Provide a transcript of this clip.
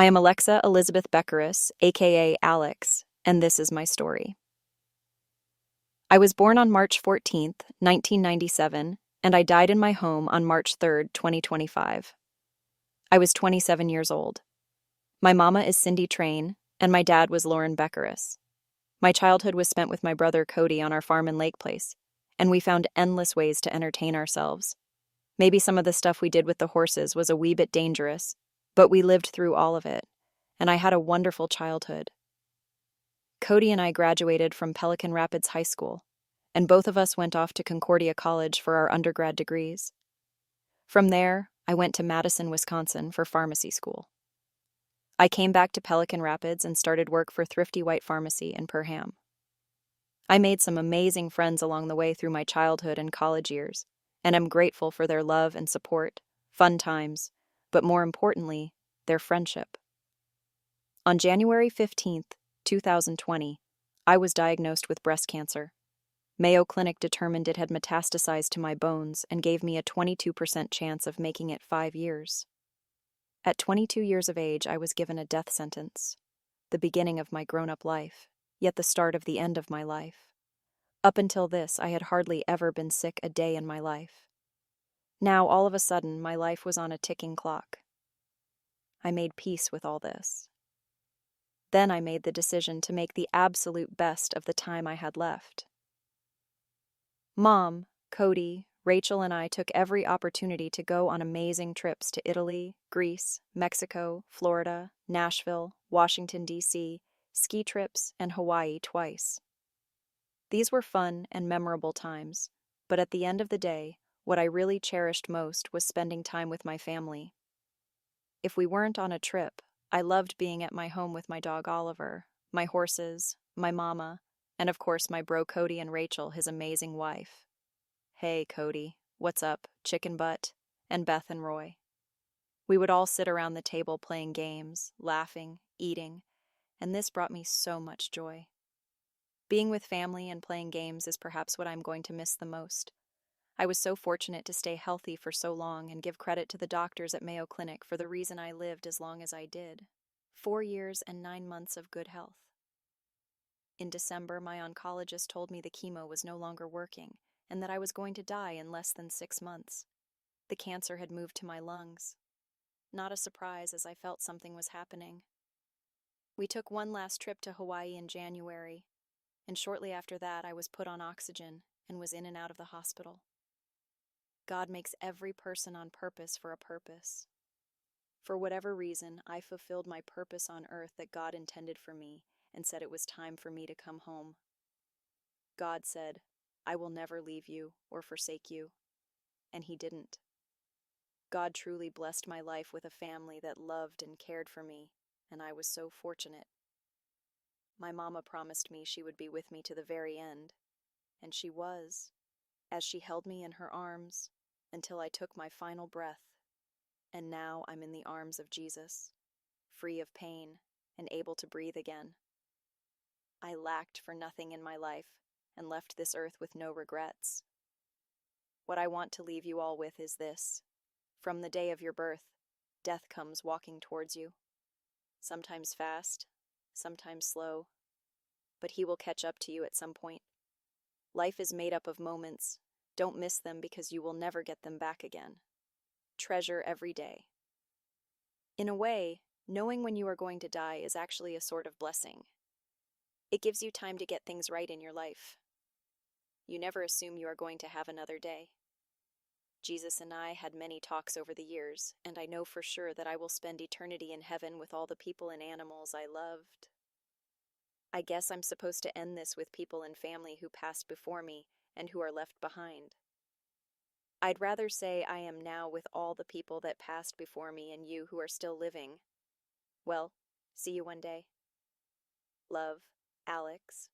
I am Alexa Elizabeth Bekkerus, aka Alex, and this is my story. I was born on March 14th, 1997, and I died in my home on March 3rd, 2025. I was 27 years old. My mama is Cindy Train, and my dad was Lauren Bekkerus. My childhood was spent with my brother Cody on our farm in Lake Place, and we found endless ways to entertain ourselves. Maybe some of the stuff we did with the horses was a wee bit dangerous, but we lived through all of it, and I had a wonderful childhood. Cody and I graduated from Pelican Rapids High School, and both of us went off to Concordia College for our undergrad degrees. From there, I went to Madison, Wisconsin for pharmacy school. I came back to Pelican Rapids and started work for Thrifty White Pharmacy in Perham. I made some amazing friends along the way through my childhood and college years, and am grateful for their love and support, fun times, but more importantly, their friendship. On January 15th, 2020, I was diagnosed with breast cancer. Mayo Clinic determined it had metastasized to my bones and gave me a 22% chance of making it 5 years. At 22 years of age, I was given a death sentence, the beginning of my grown-up life, yet the start of the end of my life. Up until this, I had hardly ever been sick a day in my life. Now, all of a sudden, my life was on a ticking clock. I made peace with all this. Then I made the decision to make the absolute best of the time I had left. Mom, Cody, Rachel, and I took every opportunity to go on amazing trips to Italy, Greece, Mexico, Florida, Nashville, Washington, D.C., ski trips, and Hawaii twice. These were fun and memorable times, but at the end of the day, what I really cherished most was spending time with my family. If we weren't on a trip, I loved being at my home with my dog Oliver, my horses, my mama, and of course my bro Cody and Rachel, his amazing wife. Hey, Cody, what's up, chicken butt, and Beth and Roy. We would all sit around the table playing games, laughing, eating, and this brought me so much joy. Being with family and playing games is perhaps what I'm going to miss the most. I was so fortunate to stay healthy for so long and give credit to the doctors at Mayo Clinic for the reason I lived as long as I did. 4 years and 9 months of good health. In December, my oncologist told me the chemo was no longer working and that I was going to die in less than 6 months. The cancer had moved to my lungs. Not a surprise, as I felt something was happening. We took one last trip to Hawaii in January, and shortly after that I was put on oxygen and was in and out of the hospital. God makes every person on purpose for a purpose. For whatever reason, I fulfilled my purpose on earth that God intended for me and said it was time for me to come home. God said, "I will never leave you or forsake you," and He didn't. God truly blessed my life with a family that loved and cared for me, and I was so fortunate. My mama promised me she would be with me to the very end, and she was, as she held me in her arms until I took my final breath, and now I'm in the arms of Jesus, free of pain and able to breathe again. I lacked for nothing in my life and left this earth with no regrets. What I want to leave you all with is this: from the day of your birth, death comes walking towards you, sometimes fast, sometimes slow, but he will catch up to you at some point. Life is made up of moments. Don't miss them because you will never get them back again. Treasure every day. In a way, knowing when you are going to die is actually a sort of blessing. It gives you time to get things right in your life. You never assume you are going to have another day. Jesus and I had many talks over the years, and I know for sure that I will spend eternity in heaven with all the people and animals I loved. I guess I'm supposed to end this with people and family who passed before me and who are left behind. I'd rather say I am now with all the people that passed before me and you who are still living. Well, see you one day. Love, Alex.